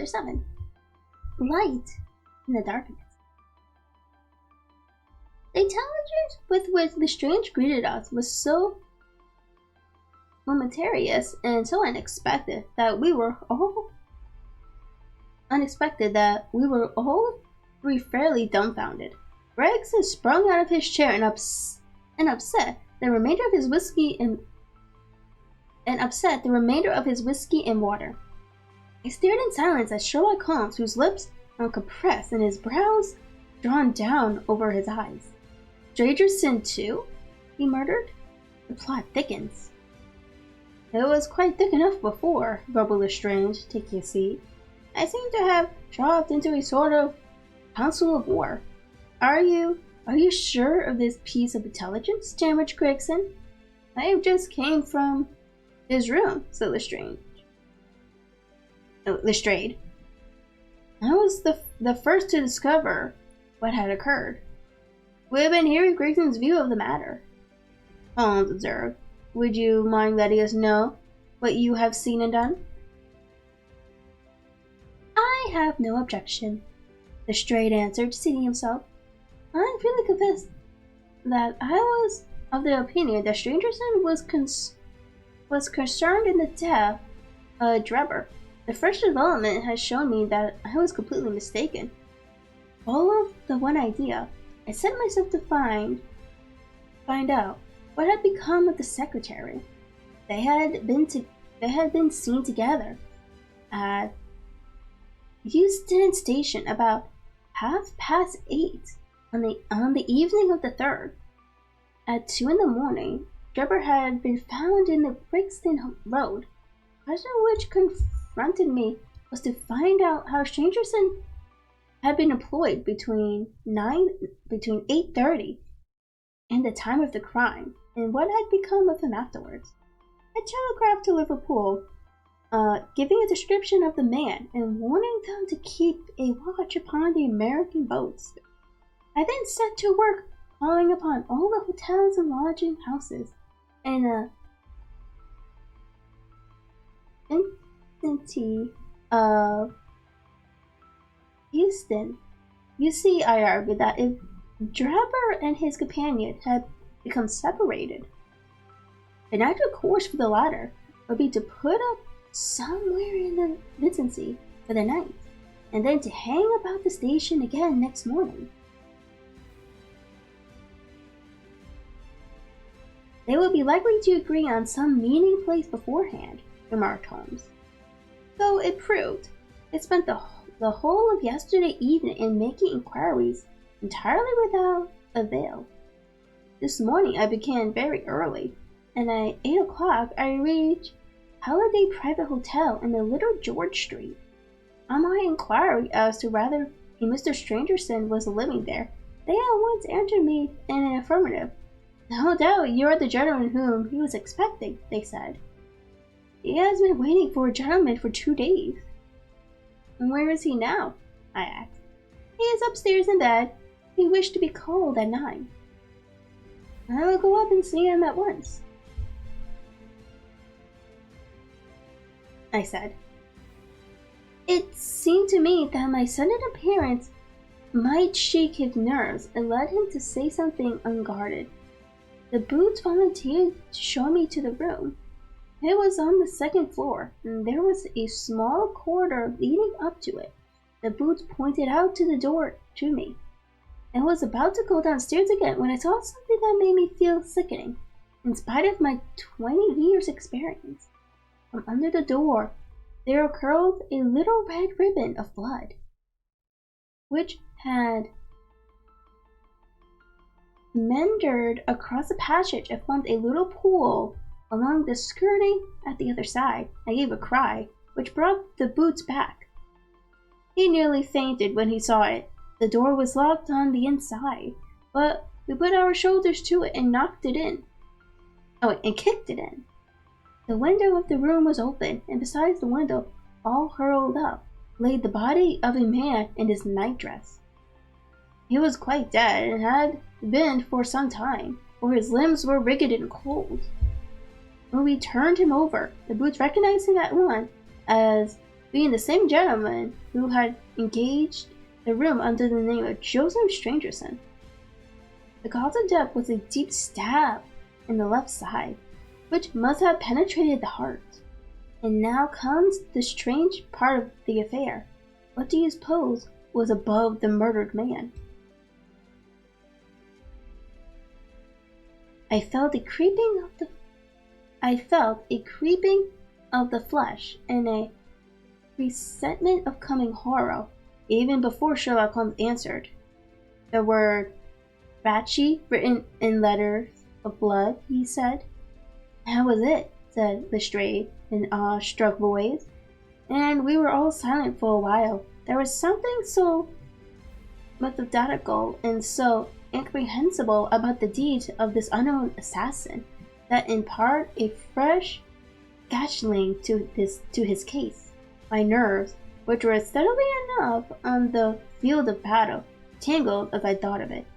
Chapter 7. Light in the Darkness. The intelligence with which Lestrange greeted us was so momentous and so unexpected that we were all three fairly dumbfounded. Gregson sprung out of his chair and upset the remainder of his whiskey and water. I stared in silence at Sherlock Holmes, whose lips were compressed and his brows drawn down over his eyes. Strangerson too? He murmured. The plot thickens. It was quite thick enough before, grumbled Lestrange, taking a seat. I seem to have dropped into a sort of council of war. Are you sure of this piece of intelligence? Stammered Gregson. I just came from his room, said Lestrade. I was the first to discover what had occurred. We have been hearing Gregson's view of the matter. Holmes observed. Would you mind letting us know what you have seen and done? I have no objection, Lestrade answered, seating himself. I freely confess that I was of the opinion that Strangerson was concerned in the death of Drebber. The fresh development has shown me that I was completely mistaken. Full of the one idea, I set myself to find out what had become of the secretary. They had been seen together at Euston Station about 8:30 on the evening of the 3rd. At 2 a.m, Drebber had been found in the Brixton Road. The question which confronted me was to find out how Strangerson had been employed between 8:30 and the time of the crime, and what had become of him afterwards. I telegraphed to Liverpool, giving a description of the man and warning them to keep a watch upon the American boats. I then set to work calling upon all the hotels and lodging houses in the vicinity of Euston. You see, I argued that if Drebber and his companion had become separated, the natural course for the latter would be to put up somewhere in the vicinity for the night, and then to hang about the station again next morning. They would be likely to agree on some meeting place beforehand, remarked Holmes. So it proved. I spent the whole of yesterday evening in making inquiries entirely without avail. This morning I began very early, and at 8 o'clock I reached Holiday Private Hotel in the Little George Street. On my inquiry as to whether a Mr. Strangerson was living there, they at once answered me in an affirmative. No doubt you are the gentleman whom he was expecting, they said. He has been waiting for a gentleman for 2 days. And where is he now? I asked. He is upstairs in bed. He wished to be called at 9. I will go up and see him at once, I said. It seemed to me that my sudden appearance might shake his nerves and led him to say something unguarded. The Boots volunteered to show me to the room. It was on the 2nd floor, and there was a small corridor leading up to it. The Boots pointed out to the door to me. I was about to go downstairs again when I saw something that made me feel sickening, in spite of my 20 years' experience. From under the door, there curled a little red ribbon of blood, which had meandered across the passage and formed a little pool along the skirting at the other side. I gave a cry, which brought the Boots back. He nearly fainted when he saw it. The door was locked on the inside, but we put our shoulders to it and knocked it in. And kicked it in. The window of the room was open, and besides the window, all hurled up, lay the body of a man in his nightdress. He was quite dead, and had been for some time, for his limbs were rigid and cold. When we turned him over, the Boots recognized him at once as being the same gentleman who had engaged the room under the name of Joseph Strangerson. The cause of death was a deep stab in the left side, which must have penetrated the heart. And now comes the strange part of the affair. What do you suppose was above the murdered man? I felt a creeping of the flesh and a presentiment of coming horror, even before Sherlock Holmes answered. The word Ratchy written in letters of blood, he said. That was it, said Lestrade in awe-struck voice, and we were all silent for a while. There was something so methodical and so incomprehensible about the deeds of this unknown assassin that imparted a fresh gasoline to his case. My nerves, which were steadily enough on the field of battle, tingled as I thought of it.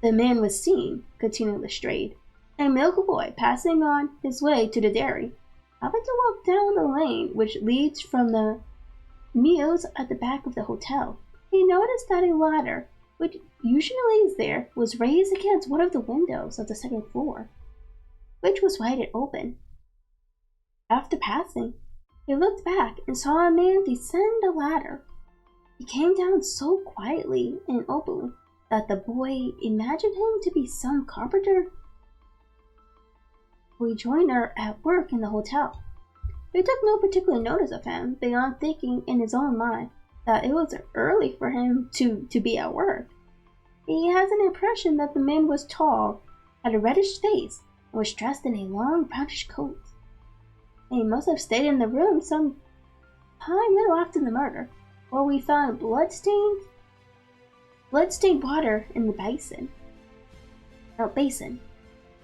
The man was seen, continued Lestrade, a milk boy passing on his way to the dairy, happened to walk down the lane which leads from the mews at the back of the hotel. He noticed that a ladder, which usually is there, was raised against one of the windows of the second floor, which was wide open. After passing, he looked back and saw a man descend the ladder. He came down so quietly and openly that the boy imagined him to be some carpenter or joiner at work in the hotel. He took no particular notice of him, beyond thinking in his own mind that it was early for him to be at work. He has an impression that the man was tall, had a reddish face, and was dressed in a long brownish coat. And he must have stayed in the room some time little after the murder, where we found blood-stained water in the basin,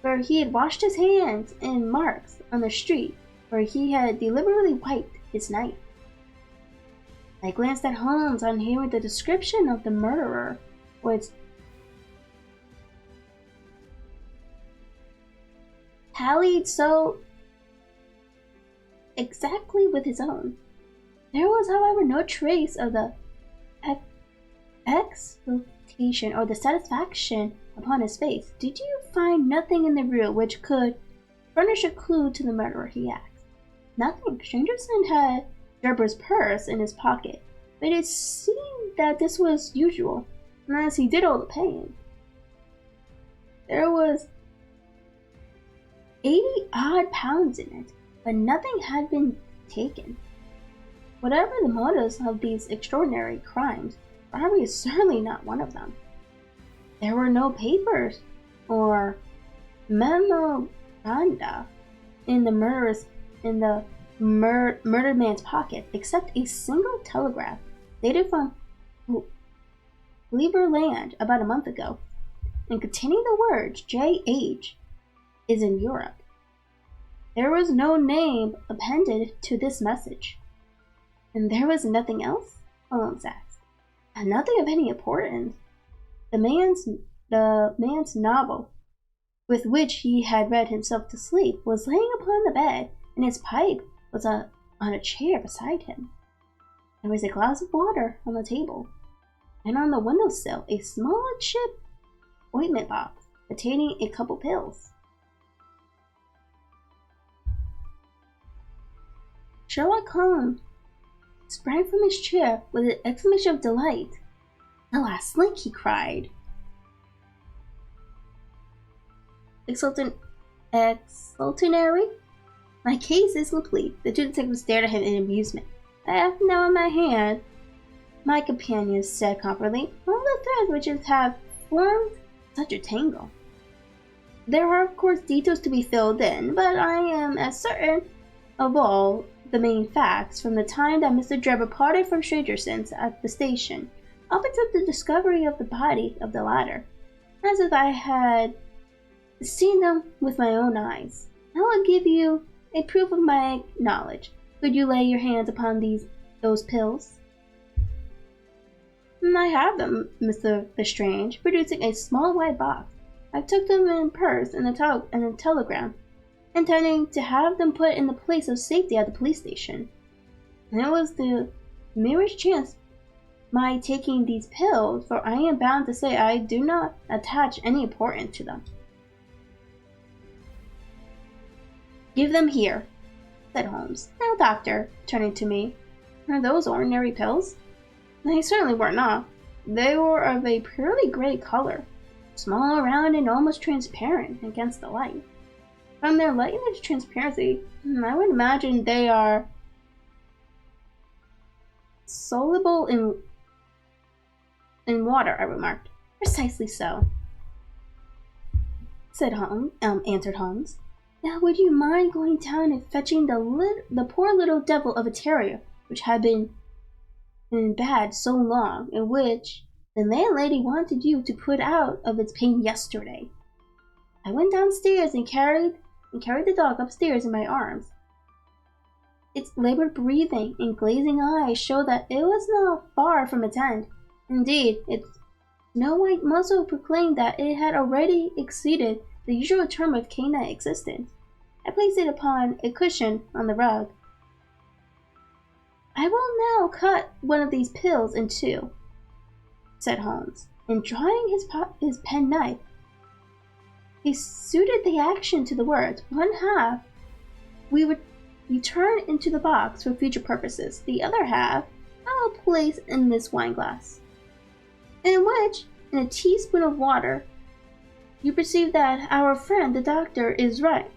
where he had washed his hands, and marks on the street where he had deliberately wiped his knife. I glanced at Holmes on hearing the description of the murderer, which tallied so exactly with his own. There was, however, no trace of the exultation or the satisfaction upon his face. Did you find nothing in the room which could furnish a clue to the murderer? He asked. Nothing. Strangerson had Gerber's purse in his pocket, but it seemed that this was usual, as he did all the paying. There was 80-odd pounds in it, but nothing had been taken. Whatever the motives of these extraordinary crimes, robbery is certainly not one of them. There were no papers or memoranda in the murdered man's pocket, except a single telegram dated from Lieberland about a month ago, and containing the words J.H. is in Europe. There was no name appended to this message. And there was nothing else? Holmes asked. And nothing of any importance. The man's novel, with which he had read himself to sleep, was laying upon the bed, and his pipe was on a chair beside him. There was a glass of water on the table, and on the windowsill a small chip ointment box containing a couple pills. Sherlock Holmes sprang from his chair with an exclamation of delight. "The last link!" he cried. Exultanary? My case is complete. The two detectives stared at him in amusement. I have now in my hand, my companion said confidently, all the threads which have formed such a tangle. There are of course details to be filled in, but I am as certain of all the main facts from the time that Mr. Drebber parted from Strangerson's at the station up until the discovery of the body of the latter, as if I had seen them with my own eyes. I will give you a proof of my knowledge. Could you lay your hands upon those pills? I have them, Mr. Lestrange, producing a small white box. I took them in purse and a telegram, intending to have them put in the place of safety at the police station. And it was the merest chance my taking these pills, for I am bound to say I do not attach any importance to them. Give them here, said Holmes. Now, doctor, turning to me, are those ordinary pills? They certainly were not. They were of a purely gray color, small, round, and almost transparent against the light. From their lightness transparency, I would imagine they are soluble in water, I remarked. Precisely so, answered Holmes. Now would you mind going down and fetching the poor little devil of a terrier, which had been in bed so long, and which the landlady wanted you to put out of its pain yesterday? I went downstairs and carried the dog upstairs in my arms. Its labored breathing and glazing eyes showed that it was not far from its end. Indeed, its snow-white muzzle proclaimed that it had already exceeded the usual term of canine existence. I placed it upon a cushion on the rug. I will now cut one of these pills in two, said Holmes, and drawing his penknife, he suited the action to the words. One half we would return into the box for future purposes. The other half I will place in this wineglass, in which, in a teaspoon of water, you perceive that our friend the doctor is right,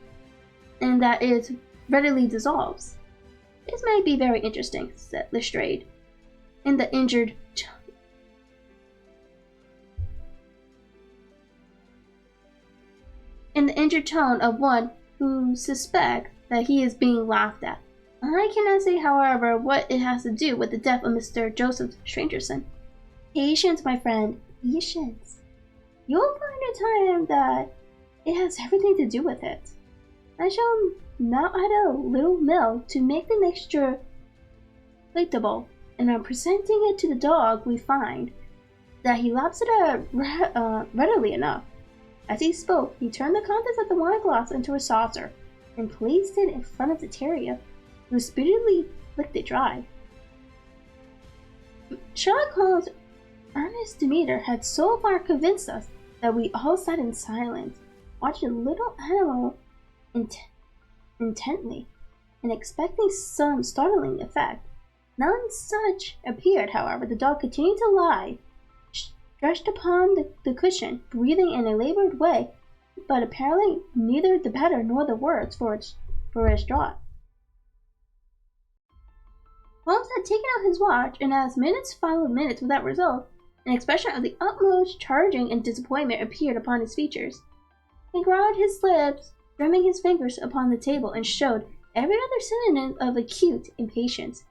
and that it readily dissolves. This may be very interesting, said Lestrade, in the injured tone of one who suspects that he is being laughed at. I cannot say, however, what it has to do with the death of Mr. Joseph Stangerson. Patience, my friend, patience. You'll find in time that it has everything to do with it. I shall now add a little milk to make the mixture palatable, and on presenting it to the dog, we find that he laps it up readily enough. As he spoke, he turned the contents of the wineglass into a saucer and placed it in front of the terrier, who speedily licked it dry. Sherlock Holmes' earnest demeanor had so far convinced us that we all sat in silence, watching the little animal intently, and expecting some startling effect. None such appeared, however. The dog continued to lie, stretched upon the cushion, breathing in a labored way, but apparently neither the better nor the worse for its draught. Holmes had taken out his watch, and as minutes followed minutes without result, an expression of the utmost chagrin and disappointment appeared upon his features. He ground his lips, drumming his fingers upon the table, and showed every other synonym of acute impatience.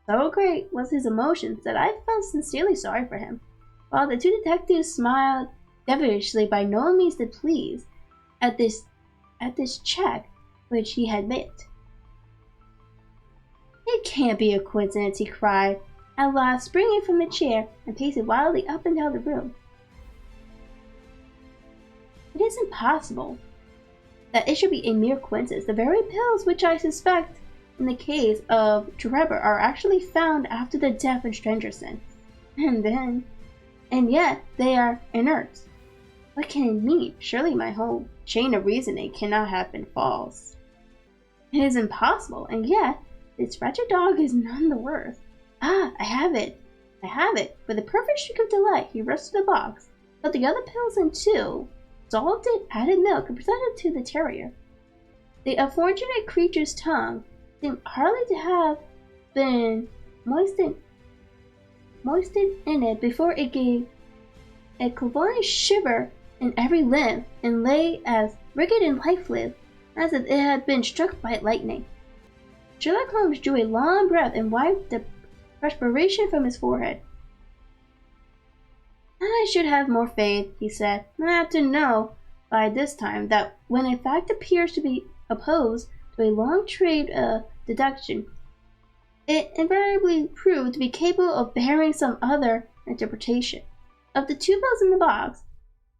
So great was his emotion that I felt sincerely sorry for him, while the two detectives smiled devilishly, by no means displeased at this check which he had made. It can't be a coincidence, he cried, at last springing from the chair and pacing wildly up and down the room. It is impossible that it should be a mere coincidence. The very pills which I suspect in the case of Trevor are actually found after the death of Stangerson, and yet they are inert. What can it mean? Surely my whole chain of reasoning cannot have been false. It is impossible, and yet this wretched dog is none the worse. Ah, I have it! With a perfect shriek of delight, he rushed to the box, put the other pills in two, dissolved it, added milk, and presented it to the terrier. The unfortunate creature's tongue seemed hardly to have been moistened in it before it gave a convulsive shiver in every limb, and lay as rigid and lifeless as if it had been struck by lightning. Sherlock Holmes drew a long breath and wiped the perspiration from his forehead. I should have more faith, he said. I have to know by this time that when a fact appears to be opposed to a long trade of deduction, it invariably proved to be capable of bearing some other interpretation. Of the two pills in the box,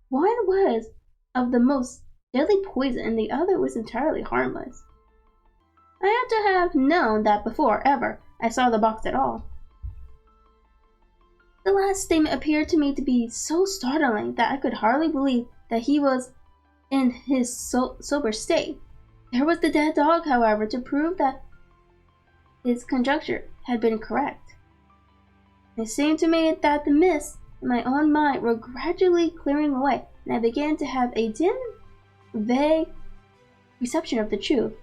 one was of the most deadly poison, and the other was entirely harmless. I ought to have known that before ever I saw the box at all. The last statement appeared to me to be so startling that I could hardly believe that he was in his sober state. There was the dead dog, however, to prove that his conjecture had been correct. It seemed to me that the mists in my own mind were gradually clearing away, and I began to have a dim, vague perception of the truth.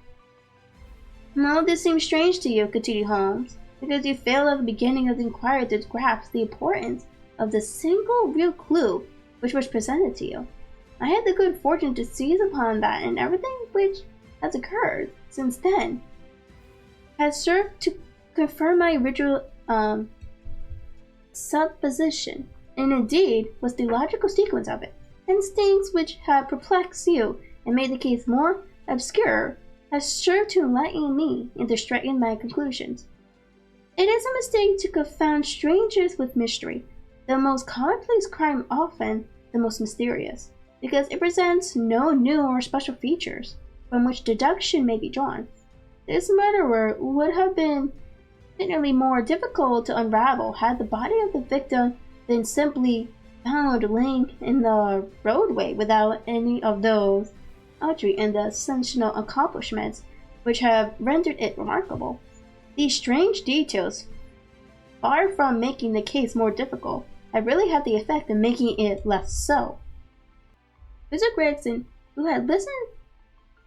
Well, this seems strange to you, continued Holmes, because you failed at the beginning of the inquiry to grasp the importance of the single real clue which was presented to you. I had the good fortune to seize upon that, and everything which has occurred since then has served to confirm my original supposition, and indeed was the logical sequence of it. Instincts which had perplexed you and made the case more obscure have served to enlighten me and to straighten my conclusions. It is a mistake to confound strangers with mystery, the most commonplace crime often the most mysterious, because it presents no new or special features from which deduction may be drawn. This murderer would have been infinitely more difficult to unravel had the body of the victim been simply found laying in the roadway without any of those paltry and sensational accomplishments which have rendered it remarkable. These strange details, far from making the case more difficult, have really had the effect of making it less so. Mr. Gregson, who had listened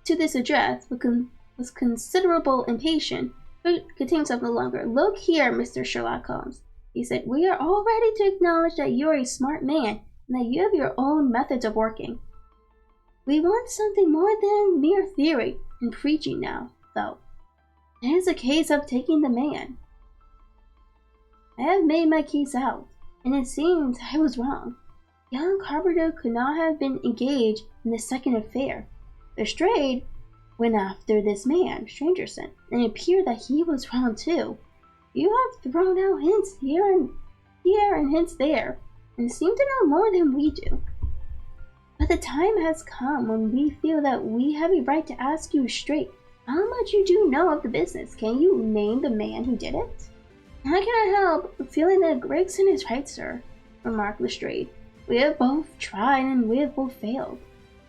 to this address with considerable impatience, but contained himself no longer. Look here, Mr. Sherlock Holmes, he said, we are all ready to acknowledge that you are a smart man and that you have your own methods of working. We want something more than mere theory and preaching now, though. It is a case of taking the man. I have made my case out, and it seems I was wrong. Young Carpenter could not have been engaged in the second affair. Lestrade went after this man, Strangerson, and it appeared that he was wrong too. You have thrown out hints here and hints there, and seem to know more than we do. But the time has come when we feel that we have a right to ask you straight how much you do know of the business. Can you name the man who did it? I cannot help feeling that Gregson is right, sir, remarked Lestrade. We have both tried and we have both failed.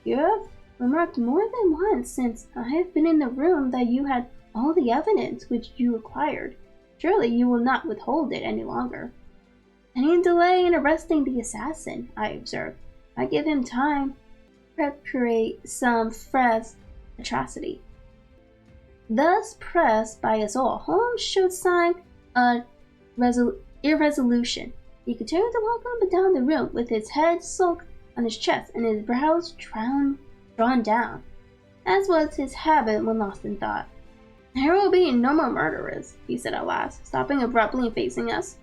You have remarked more than once since I have been in the room that you had all the evidence which you required. Surely you will not withhold it any longer. Any delay in arresting the assassin, I observed, might give him time to perpetrate some fresh atrocity. Thus pressed by us all, Holmes showed sign of irresolution. He continued to walk up and down the room with his head sunk on his chest and his brows drawn down, as was his habit when lost in thought. There will be no more murderers, he said at last, stopping abruptly and facing us.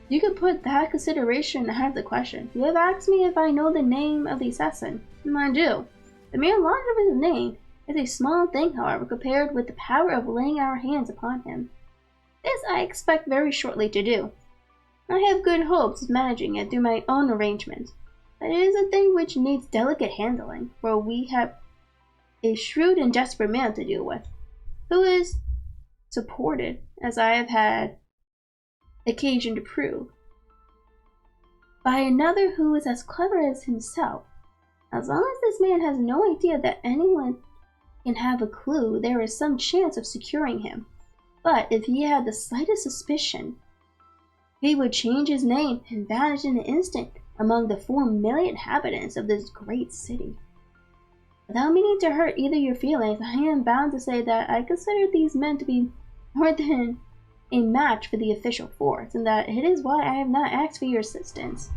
You could put that consideration out of the question. You have asked me if I know the name of the assassin, and I do. The mere knowledge of his name is a small thing, however, compared with the power of laying our hands upon him. This I expect very shortly to do. I have good hopes of managing it through my own arrangements, but it is a thing which needs delicate handling, for we have a shrewd and desperate man to deal with, who is supported, as I have had occasion to prove, by another who is as clever as himself. As long as this man has no idea that anyone can have a clue, there is some chance of securing him. But if he had the slightest suspicion, he would change his name and vanish in an instant among the 4 million inhabitants of this great city. Without meaning to hurt either your feelings, I am bound to say that I consider these men to be more than a match for the official force, and that it is why I have not asked for your assistance.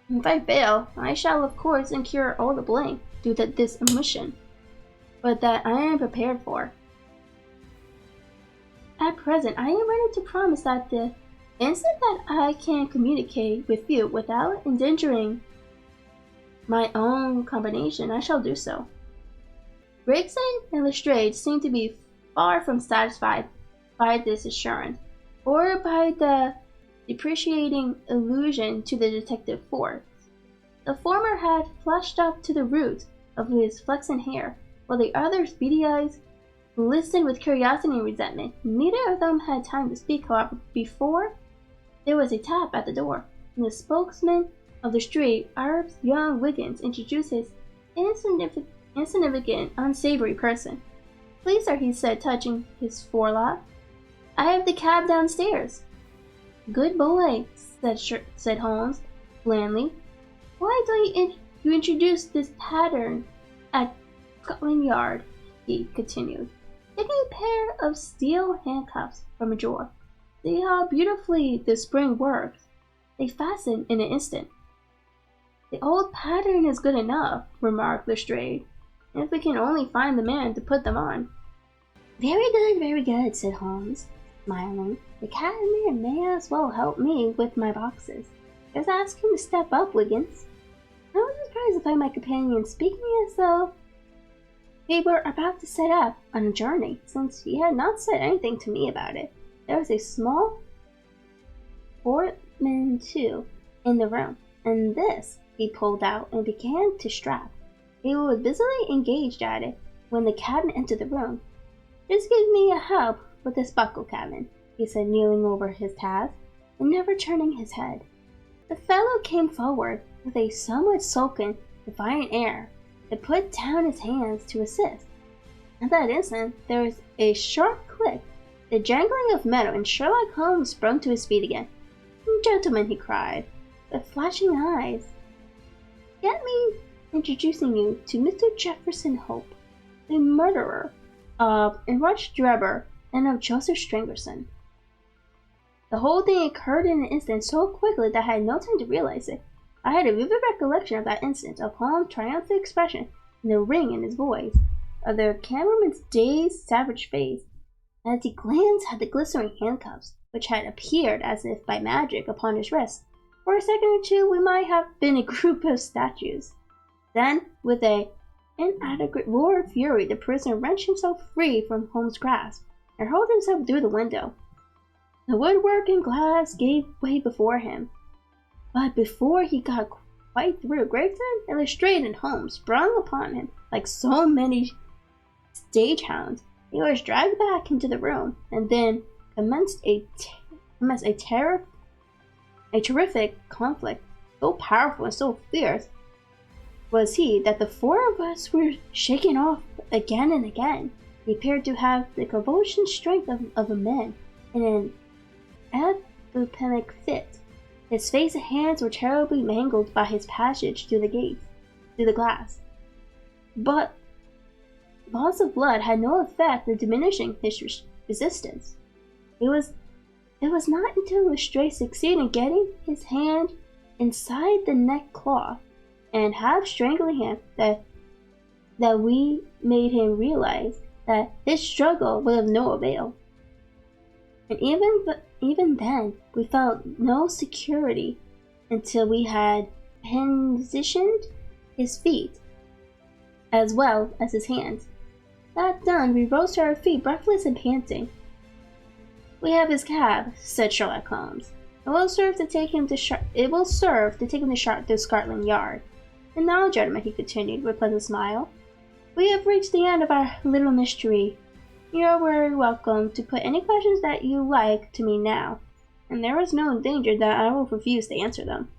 If I fail, I shall of course incur all the blame due to this omission, but that I am prepared for. At present, I am ready to promise that the instant that I can communicate with you without endangering my own combination, I shall do so. Gregson and Lestrade seemed to be far from satisfied by this assurance, or by the depreciating allusion to the detective force. The former had flushed up to the roots of his flaxen hair, while the other's beady eyes listened with curiosity and resentment. Neither of them had time to speak, however, before there was a tap at the door, and the spokesman of the street, Arb's young Wiggins, introduced his insignificant, unsavory person. "Please, sir," he said, touching his forelock. "I have the cab downstairs." "Good boy," said Holmes, blandly. "Why don't you introduce this pattern at Scotland Yard?" he continued, taking a pair of steel handcuffs from a drawer. "See how beautifully the spring works. They fasten in an instant." "The old pattern is good enough," remarked Lestrade, "if we can only find the man to put them on." Very good," said Holmes, smiling. "The cabman may as well help me with my boxes. Just ask him to step up, Wiggins." I was surprised to find my companion speaking as though we were about to set out on a journey, since he had not said anything to me about it. There was a small portmanteau in the room, and this he pulled out and began to strap. He was busily engaged at it when the cabman entered the room. "Just give me a help with this buckle, cabman," he said, kneeling over his task and never turning his head. The fellow came forward with a somewhat sullen, defiant air, and put down his hands to assist. At that instant there was a sharp click, the jangling of metal, and Sherlock Holmes sprung to his feet again. "Gentlemen," he cried, with flashing eyes, "get me introducing you to Mr. Jefferson Hope, the murderer of Rush Drebber and of Joseph Stangerson." The whole thing occurred in an instant, so quickly that I had no time to realize it. I had a vivid recollection of that instant, of Holmes' triumphant expression, and the ring in his voice, of the cameraman's dazed, savage face, as he glanced at the glistening handcuffs, which had appeared as if by magic upon his wrist. For a second or two we might have been a group of statues. Then, with an inadequate roar of fury, the prisoner wrenched himself free from Holmes' grasp, and hurled himself through the window. The woodwork and glass gave way before him, but before he got quite through, Gregson and Lestrade and Holmes sprung upon him like so many stage-hounds. He was dragged back into the room, and then commenced a terrific conflict. So powerful and so fierce was he that the four of us were shaken off again and again. He appeared to have the convulsion strength of a man in an epidemic fit. His face and hands were terribly mangled by his passage through the glass. But loss of blood had no effect in diminishing his resistance. It was not until Lestrade succeeded in getting his hand inside the neckcloth and half strangling him that we made him realize that his struggle was of no avail. And even then, we felt no security until we had positioned his feet as well as his hands. That done, we rose to our feet, breathless and panting. "We have his cab," said Sherlock Holmes. "It will serve to take him to Scotland Yard. And now, gentlemen," he continued with a pleasant smile, "we have reached the end of our little mystery. You are very welcome to put any questions that you like to me now, and there is no danger that I will refuse to answer them."